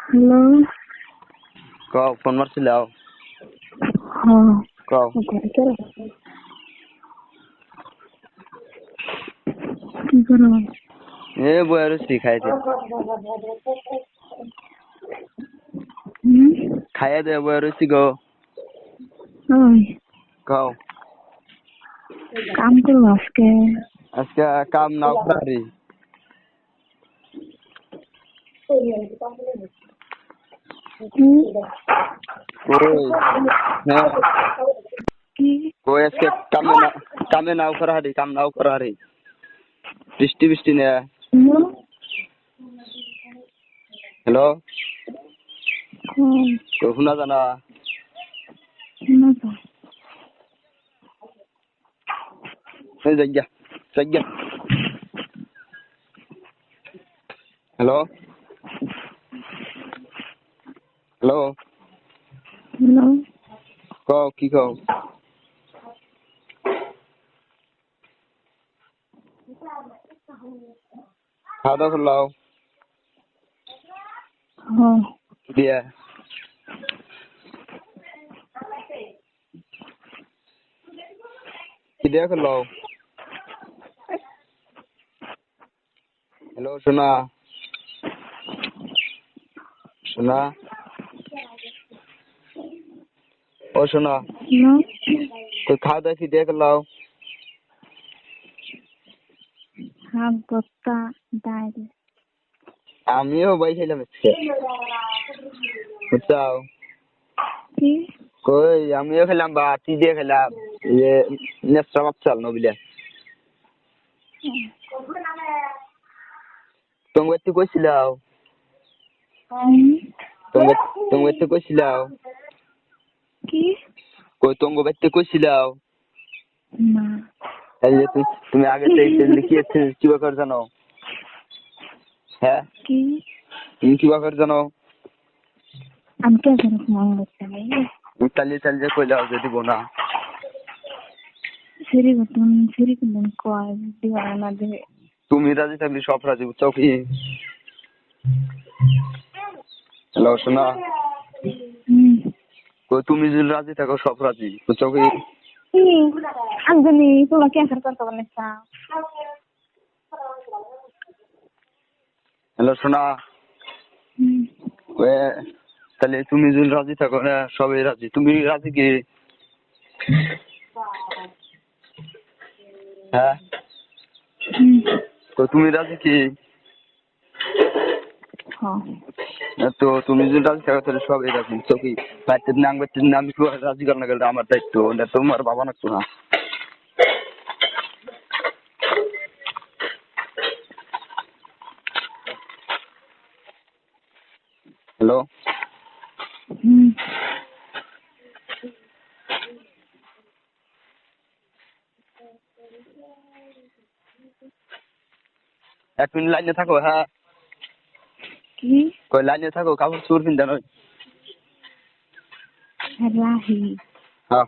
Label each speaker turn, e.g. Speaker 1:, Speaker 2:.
Speaker 1: Hello.
Speaker 2: কও phone মারছিলাও।
Speaker 1: হ্যাঁ।
Speaker 2: কও
Speaker 1: কি করো?
Speaker 2: এ বইয়া রুচি খাইতে খাইয়া দে বইয়া রুচি গো।
Speaker 1: ওই
Speaker 2: কও
Speaker 1: কাম করবো আজকে।
Speaker 2: আজকে কাম নাও পারি। কই হ্যাঁ
Speaker 1: কি?
Speaker 2: কই আজকে কামে নাও করা হারি, কাম নাও করা হারি। বৃষ্টি বৃষ্টি নে। হ্যালো শুনা জানা এই জায়গা জায়গা। Hello hello
Speaker 1: hello.
Speaker 2: কও কি কও খাওয়া দাওয়া করলাও
Speaker 1: হ্যাঁ।
Speaker 2: দিয়ে কি দিয়ে করলাও? হ্যালো শোনা শোনা ও শোনা
Speaker 1: হ্যালো।
Speaker 2: কই খাওয়া দাওয়া কি দিয়ে করলাও?
Speaker 1: শাক ভর্তা ডাল।
Speaker 2: আমিও বাই খাইলাম আজকে বুঝছাও।
Speaker 1: কি?
Speaker 2: কই আমিও খেলাম ভাত, কি দিয়ে খেলাম? ইয়ে নেসরা মাছ চাল নবিলে। তোমার তো কইছিলাও তোমার তোমার তো কইছিলাও
Speaker 1: কি?
Speaker 2: কই তোমার বাইতে কইছিলাও।
Speaker 1: না।
Speaker 2: এই যে তুমি আগে থেকে লিখিয়েছে কি ব্যাপার জানো? হ্যাঁ
Speaker 1: কি?
Speaker 2: তুমি কি ব্যাপার জানো?
Speaker 1: আমি কে জানি মন করতে নেই।
Speaker 2: চালিয়ে চালিয়ে কইলাও যে দিব না।
Speaker 1: সিঁড়ি করতেন কয় দিবা না দেবে।
Speaker 2: তুমি রাজি থাকলে সব রাজি বুঝছো কি? হ্যালো শোনা কই তুমি যদি রাজি থাকো সব রাজি বুঝছো কি?
Speaker 1: আমি জানি তোমার ক্যান্সার করতে পারলে।
Speaker 2: হ্যালো শোনা ওয়ে তাহলে তুমি যদি রাজি থাকো না সবাই রাজি, তুমি রাজি কি? হ্যাঁ তো তুমি রাজি কি? তো তুমি যদি রাজি থাকো তাহলে সবাই রাজি বুঝছো কি? বাড়িতে নাম বাড়িতে নাম রাজি করানো গেলে আমার দায়িত্ব, ওটা তোমার বাবা না তো না। হ্যালো এক মিনিট লাইনে থাকো। হ্যাঁ
Speaker 1: কি?
Speaker 2: কই লাইনে থাকো, কাপড় চোর কিনতে নয়।
Speaker 1: রাহি।
Speaker 2: হ্যাঁ